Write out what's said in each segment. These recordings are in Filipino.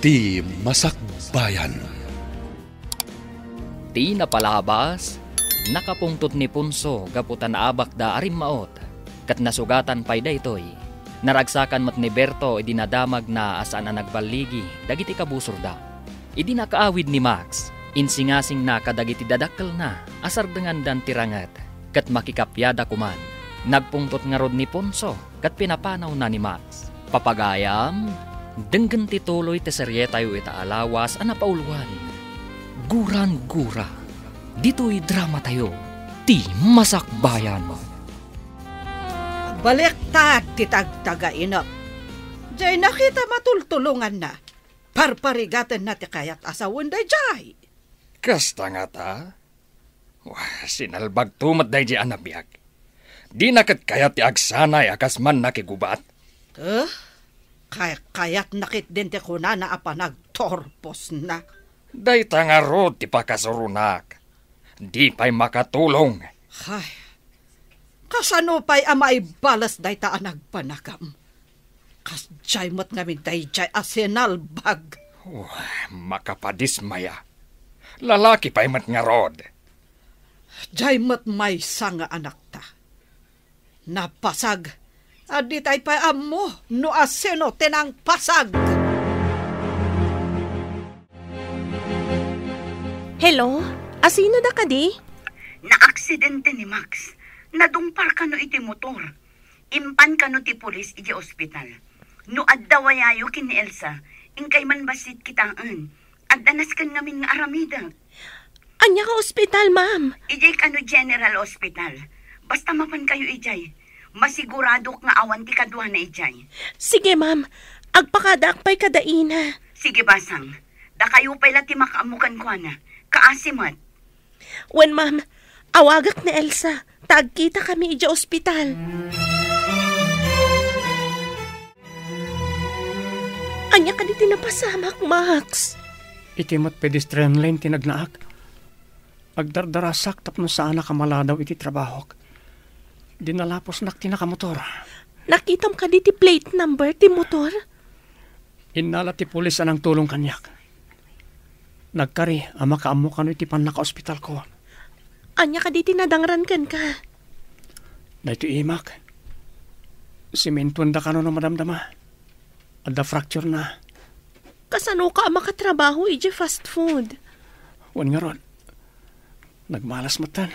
Ti Masakbayan. Ti napalabas, nakapungtot ni Punso gaputan abak da arim maot, kat nasugatan pay daytoy. Naragsakan mat ni Berto idinadamag na asaan na nagbaligi, dagiti kabusor da. Idinakaawid ni Max, insingasing na kadagiti dadakkel na, asar dengan dan tirangat, kat makikapyada kuman. Nagpungtot nga rod ni Punso, kat pinapanaw na ni Max. Papagayam, denggen tituloy ti serye tayo itaalawas ana pauluan. Guran-gura, dito'y drama tayo, ti Masakbayan mo. Baliktad ti tagtaga-inap. Diyay nakita matultulungan na. Parparigatan na ti kayat asawon da jay. Kasta nga ta? Wah, sinalbag tumat day di anabiyag. Di nakat kayat ti agsanay akas man nakigubat. Kayat nakit din ti kuna na apanagtorpos na. Day tangarod ti pakasurunak. Di pa'y makatulong. Ay, kasano pa'y amay balas day ta nagpanakam. Kas jay mat ngamin day jay asenalbag. Makapadismaya. Lalaki pa'y mat nga rod. Jay mat may sanga anak ta. Napasag. Adi tay pa'y amo no aseno tenang pasag. Hello? Asino da ka di? Na-aksidente ni Max. Nadumpar ka no iti motor. Impan ka no ti polis iti ospital. No addawayayo kin ni Elsa, ingkay man basit kitaan. Addanas kan ngamin nga aramida. Anya ka ospital, ma'am? Ijay ka no General Hospital. Basta mapan kayo ijay. Masigurado nga awan ti kadwa na ijay. Sige, ma'am. Agpakadakpay kadaina. Sige, basang. Da kayo pala ti makaamukan ko na. Kaasimat. Wen, ma'am, awagak ni Elsa. Tagkita kami ija ospital. Anya ka di tinapasamak, Max. Iti mat pedestrian lane tinagnaak. Agdardarasak tapno saan nakamala daw iti trabahok. Dinalapos nak tinakamotor. Nakitam ka di ti plate number ti motor? Inala ti pulis anang tulong kanyak. Nagkari, ama kaamu ka no iti pan naka-ospital ko. Anya ka di tinadangran kan ka? Dahito imak. Simentuan da ka no madamdama. Adda fracture na. Kasano ka ama katrabaho iti fast food? Wan nga ron. Nagmalas matan.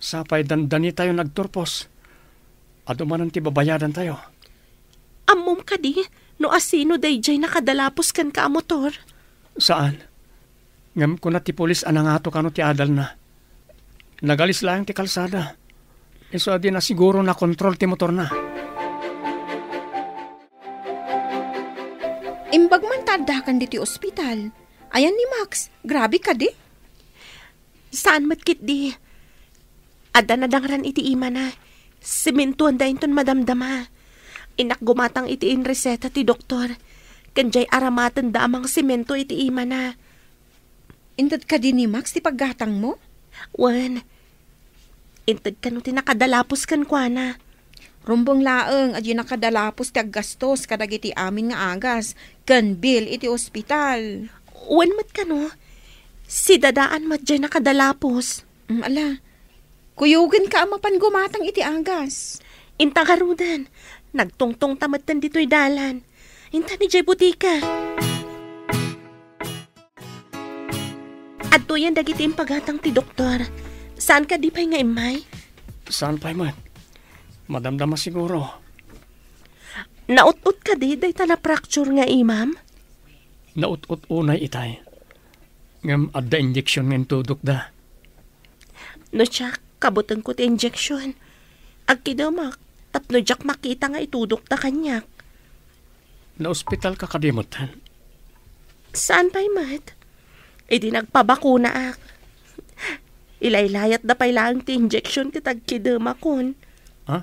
Sapay dandani tayo nagturpos. Adumanan ti babayadan tayo. Amom ka di? No asino dayjay nakadalapos kan ka motor? Saan? Ngam ko na ti polis anangato ka no ti adal na. Nagalis lang ti kalsada. Iso adi na siguro na kontrol ti motor na. Imbag man tadakan di ti ospital. Ayan ni Max, grabe ka di. Saan matkit di? Ada na dangran iti ima na. Simentuan da inton madamdama. Inak gumatang iti in reseta ti doktor. Kanjay aramatan da amang semento iti ima na. Intad ka din ni Max ti paggatang mo? Wan. Intad ka no ti nakadalapos kan kwa na. Rumbong laeng adyo nakadalapos ti aggastos kadag iti amin nga agas. Kan bill iti ospital. Wan mat ka no? Si dadaan mat dyan nakadalapos. Ala, kuyugin ka amapan gumatang iti agas. Inta karudan. Nagtungtong tamatan dito'y dalan. Inta ni Jay Butika. Adto yan dagiti impagatang ti doktor. Saan ka di pa'y nga imay? Saan pa'y man? Madamdama siguro. Naut-ut ka di, day ta na-fracture nga imam? Naut-ut unay itay. Ngam adda injection nga tudok da. No siya, kabutang ko ti injection. Agkidamak, tapno jak makita nga itudok ta kanyak. Na-ospital ka kadimutan. Saan pa'y mat? E di nagpabakuna ak. Ilaylayat da pa'y lang ti injection kitagkidamakon. Ha?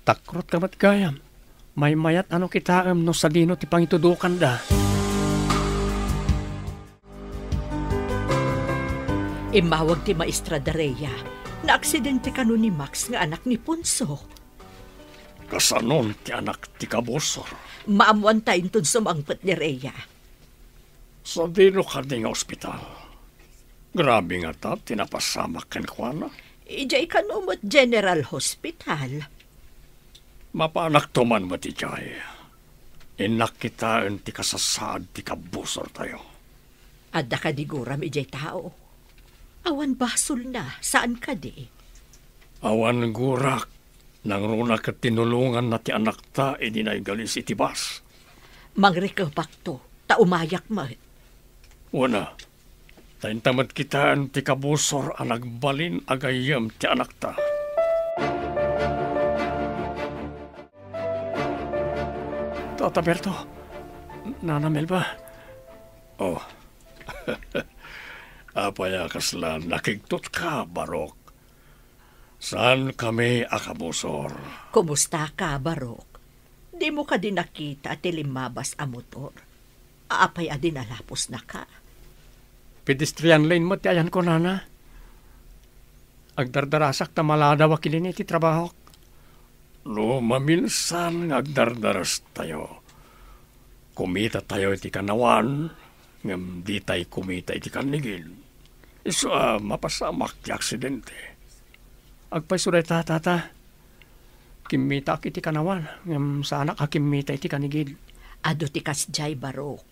Takrot ka mat gayam. May mayat ano kitaam no sa dino ti pangitudukan da. Imawag ti Maestra Dareya na aksidente kanu ni Max nga anak ni Punso. Kasanon ti anak ti kabusor. Maamuan tayo itong sumangpet ni Rhea. Sa dino ka nga ospital. Grabe nga ta, tinapasamak ken kuana. Ijay kanumot General Hospital. Mapanak tuman mo ti jay. Inak kita ti kasasad ti kabusor tayo. Adda ka diguram ijay tao. Awan basol na, saan ka di? Awan gurak, nang runa ka tinulungan na ti anak ta, idinay galis iti bas. Mangrikabak to, taumayak mo. Una, taintamad kita ti kabusor ang nagbalin agayam ti anak ta. Tata Berto, Nana Melba. Oh, apaya kaslan nakigtot ka, Barok. Saan kami akabusor? Kumusta ka, Barok? Di mo ka din nakita at limabas ang motor. Aapay adin alapos na ka. Pedestrian lane mo ti ayan ko, Nana. Agdardarasak ta malada wakilin iti trabaho. No, maminsan agdardaras tayo. Kumita tayo iti kanawan, ngam di tayo kumita iti kanigin. Iso mapasamak ti aksidente. Agpay sureta, tata. Kimita iti kanawan, ngam sa anak kimita iti kanigid. Ado ti kasjay, Barok.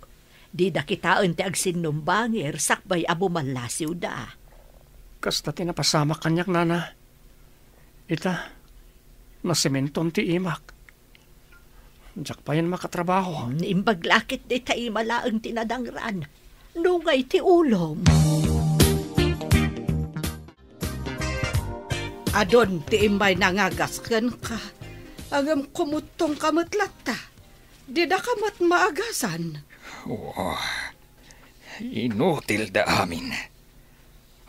Di da kitaan ti agsinumbangir, sakbay abo manlasiw da. Kasta tinapasamak kanyak, Nana. Ita, nasimenton ti imak. Diyak pa yan makatrabaho. Imbaglakit di tayo malaang tinadangran. Nungay ti ulom. Adon ti imbay nangagaskan ka. Agam kumutong kamatlatta. Di da kamat maagasan. Oh, inutil da amin.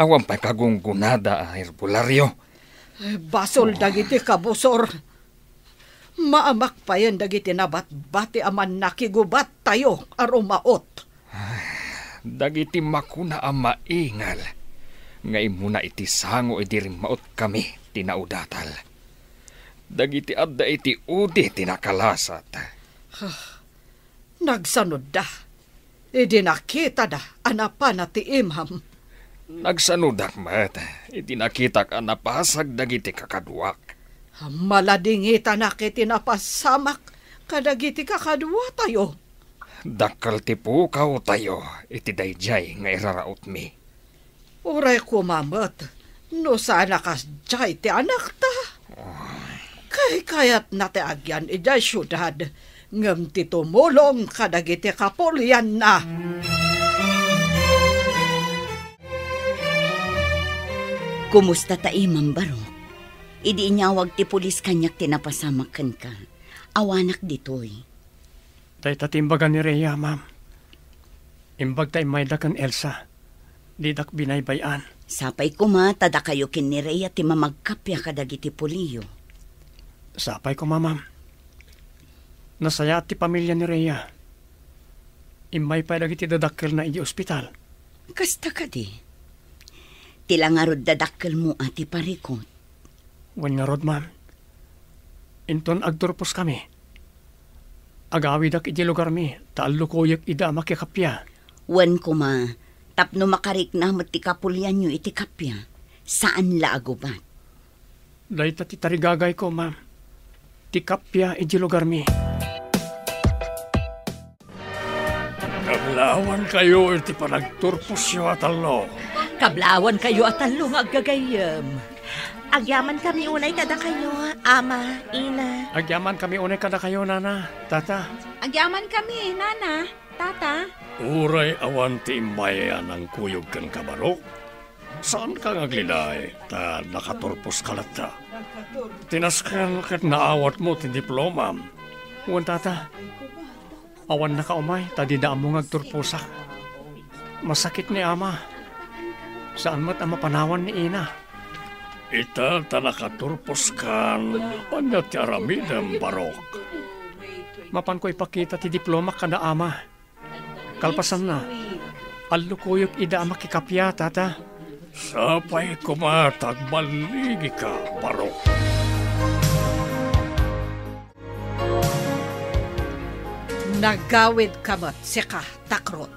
Awan pa kagunggunada a herbularyo. Basol dagiti kabusor. Maamak pa yan dagiti nabat-bati aman nakigubat tayo arumaot. Dagiti makuna ang maingal. Ngay muna iti sango idirim maot kami tinaudatal. Dagiti adda iti udi tinakalasat. Nagsanod da. Idi nakita da anapa na ti imham. Nagsanudak mat. Idi nakita ka napasag dagiti kakaduak. Maladingita na kiti napasamak kadagiti kakadwa tayo. Dakal ti pukaw tayo iti dayjay nga iraraot mi. Uray kumamat, no sana kasjay ti anak ta. Kayat na ti agyan ijay syudad, ngam ti tumulong kadagiti kapulyan na. Kumusta ta imam Barok? Idi inyawag ti pulis kanyak tinapasamakan ka. Awanak ditoy. Tay tatimbagan ni Rhea, ma'am. Imbag tay may dakan Elsa. Didak binaybayan. Sapay ko tada kayo kin ni Rhea ti mamagkapya kadagiti puliyo. Sapay ko, ma'am. Nasaya ti pamilya ni Rhea. Imbay pa dagiti dadakkel na iji ospital. Kasta ka di. Tilangarod dadakkel mo ati parikot. Wan nga rod, ma'am. Inton agturpos kami. Agawidak iti lugar mi, taalukoyak ida makikapya. Wan ko tapno makarik na ti kapulyan nyo iti kapya. Saan la agubat? Dahil ti tarigagay ko, ma'am. Ti kapya iti lugar mi. Kablawan kayo iti panagturpos yo atalo. Kablawan kayo at talong aggagayam. Agyaman kami unay kada kayo, ama, ina. Agyaman kami unay kada kayo, Nana, tata. Agyaman kami, Nana, tata. Uray awan ti imbayan ang kuyog kan kabarok. Saan ka ngaglilay? Ta nakaturpos kalata. Tinaskan kat naawat mo ti diploma. Uwan, tata. Awan nakaumay, tadidaan mo ngagturposak. Masakit ni ama. Saan mo't ang mapanawan ni ina? Ita tanakaturpos kan anya ti aramidem Barok. Mapan ko ipakita ti diploma kada ama. Kalpasan na. Alukuyok ida makikapya, tata. Sapay kumatag maligi ka, Barok. Nagawid kamat sika takrot.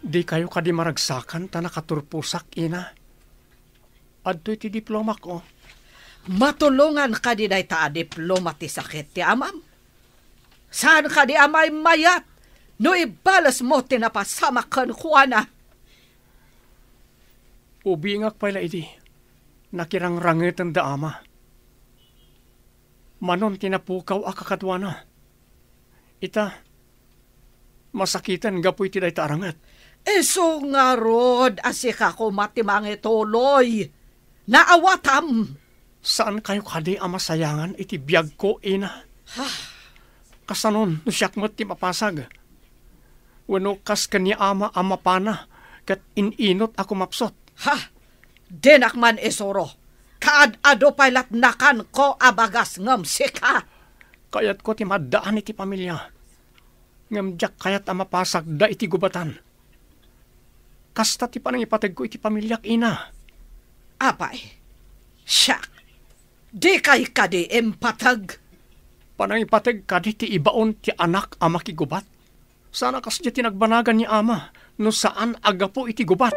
Di kayo kadi maragsakan ta nakaturpusak, ina. Adto iti diploma ko. Matulungan ka di day ta diploma ti sakit ti amam. Saan ka di amay mayat? No ibalas mo tinapasama kan Juana. Ubingak pala iti. Nakirangrangitan da ama. Manon tinapukaw akakadwana. Ita, masakitan gapu iti day ta arangat. Eso nga rod, asika ko matimang ituloy. Naawatam. Saan kayo kadi ama sayangan iti biyag ko, ina? Kasanon, no siyak mo't ti mapasag. Wano kas kanya ama pana, kat ininot ako mapsot. Denak man esoro. Kaad-ado pailat nakan ko abagas ngam sika. Kayat ko ti madaan iti pamilya. Ngam jak kayat ama pasag da iti gubatan. Kasta ti panang ipatag ko iti pamilyak, ina. Apay, siyak. Di kay kadi empatag. Panang ipatag kadi ti ibaon ti anak ama ki gubat. Sana kasya tinagbanagan ni ama no saan agapo iti gubat.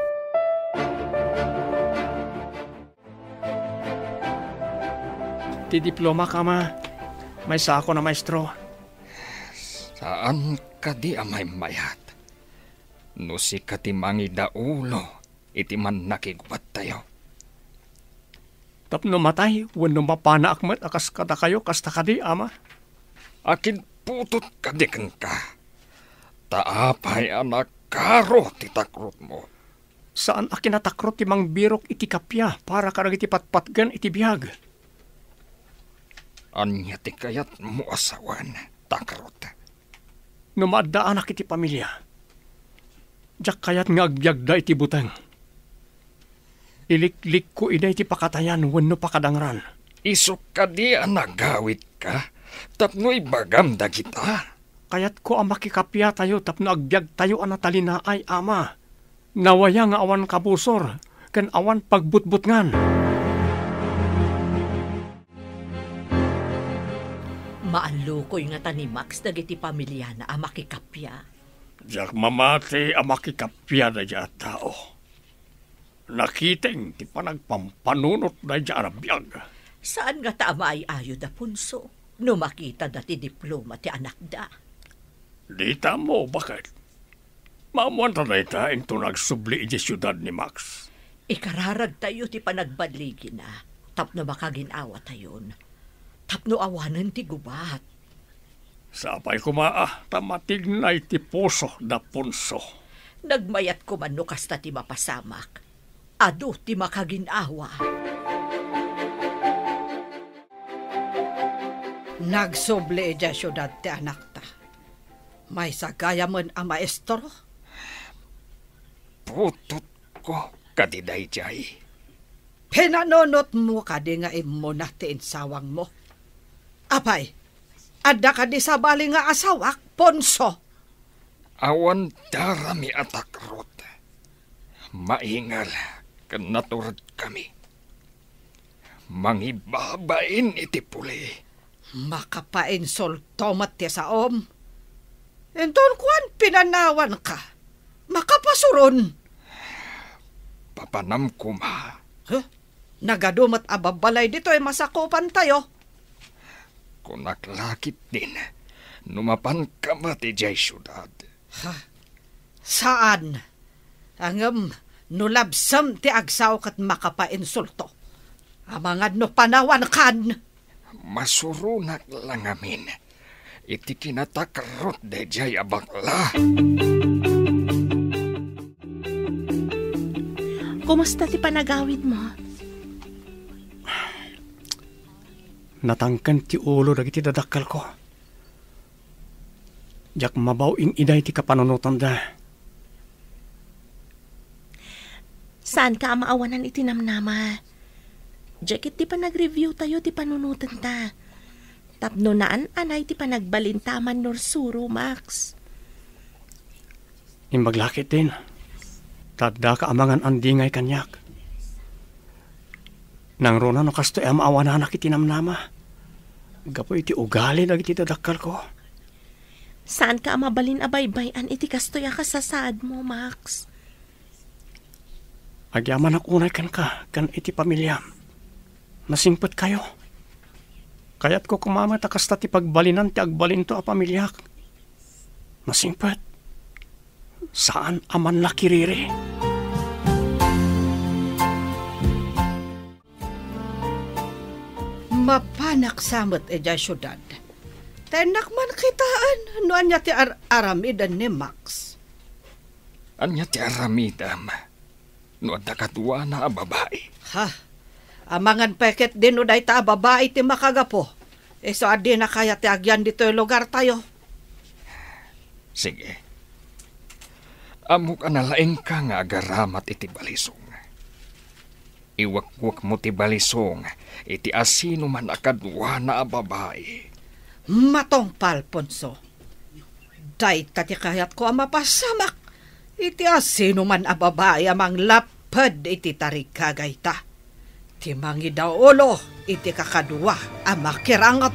Ti diploma ka ma. May sako na maestro. Saan ka di amay mayat? No si katimangi daulo, iti man nakigubat tayo. Tapno matay, wano mapana akmat akas kata kayo, kasta kadi, ama. Akin putot kadikan ka. Taapay anak karo titakrot mo. Saan akin natakrot ti mang birok iti kapya para karag iti patpatgan iti biyag? Anya ti kayat mo asawan, takrot. Numadaan ak iti pamilya. Jak kayat nga agbyag da iti butang. Iliklik ko ida iti pakatayan wano pakadangran. Isok ka di nagawit ka, tapno ibagam da kita. Kayat ko ang makikapya tayo tapno agbyag tayo anatalina ay ama. Nawaya nga awan kabusor, kan awan pagbutbutngan. Maalukoy nga tani Max dagiti pamilya na ang makikapya. Jak mamati ang makikapya na dya tao. Nakiteng ti panagpampanunot na dya arabiyag. Saan nga tama ay ayo da punso? No makita da ti diploma ti anak da. Di mo, bakit? Maamuan ta na ita into nagsubli iti syudad ni Max. Ikararag tayo ti panagbadligi na. Tapno makaginawa tayon. Tapno awanan ti gubat. Sapay kumaa, tamatig na iti puso da punso. Nagmayat ko man no kasta ti mapasamak. Ado ti makaginawa. Nagsuble dya syudad ti anak ta. May sagaya man ang maestro. Putot ko kadiday jay. Pinanonot mo kadi nga imo na ti insawang mo. Apay, adda ka di sa bali nga asawak, Ponso. Awan darami atakrot. Maingal, kan naturad kami. Mangibabain iti puli. Makapain soltomat ti saom. Enton kuan pinanawan ka. Makapasuron. Papanam kuma. Nagadumat ababalay dito ay masakupan tayo. Kunaklakit din. Numapan ka mati jay syudad. Saan? Angam, nulabsam ti agsaw kat makapainsulto. Amangad no panawan kan. Masurunak lang amin. Iti kinatakrot de jay abakla. Kumusta ti panagawid mo? Natangkan ti ulo dagiti dadakkel ko. Jak mabaw ing iday ti kapanunutan da. Saan ka maawanan iti namnama? Jakit ti pa nag-review tayo ti panunutan ta. Tapno naan anay ti pa nagbalintaman nor suro, Max. Imbaglakit din. Tadda ka amangan andingay kanyak. Nang rona no kasto am awanan iti namnama. Gapo iti ugali dagiti dadakkel ko. Saan ka mabalin abaybayan iti kastoy ka sa saad mo, Max? Agyaman ak unay kan ka, kan iti pamilya. Nasingpet kayo. Kaya't ko kumamat akas ti pagbalinan ti agbalin to a pamilyak. Nasingpet. Saan aman nakiriri? Mapanak samot eja syudad. Tenak man kitaan, no anya ti aramidan ni Max. Anya ti aramidam. No adda kadua na a babae. Ha, amangan peket din no day ta babae ti makagapo. So adi na kaya ti agyan dito yung lugar tayo. Sige. Amok analaeng ka nga agaramat iti balisong. Iwakwak mo ti balisong, iti asino man akadwa na a babae. Matong Palponso. Day tati kayat ko ang mapasamak. Iti asino man a babae amang lapad iti tarikagay ta. Timangi daw ulo, iti kakadwa ang makirangat.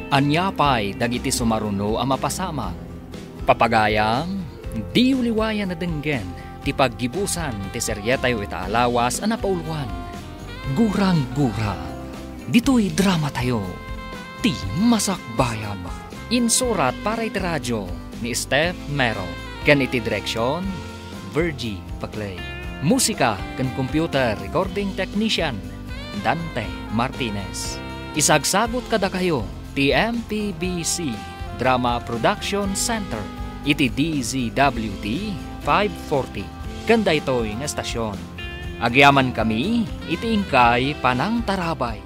Anyapay dagiti sumaruno ang mapasama. Papagayam, di uliwayan na denggen, ti paggibusan ti seryetayo ita alawas ang napauluan. Gurang-gura, dito'y drama tayo, ti Masakbayan. Insurat para iti radyo ni Steph Mero. Ken iti direksyon, Virgie Paclay. Musika ken computer recording technician, Dante Martinez. Isagsagot kada kayo, ti MPBC Drama Production Center, iti DZWT 540. Kanda ito'y nga estasyon. Agyaman kami, iti ingkay Panang Tarabay.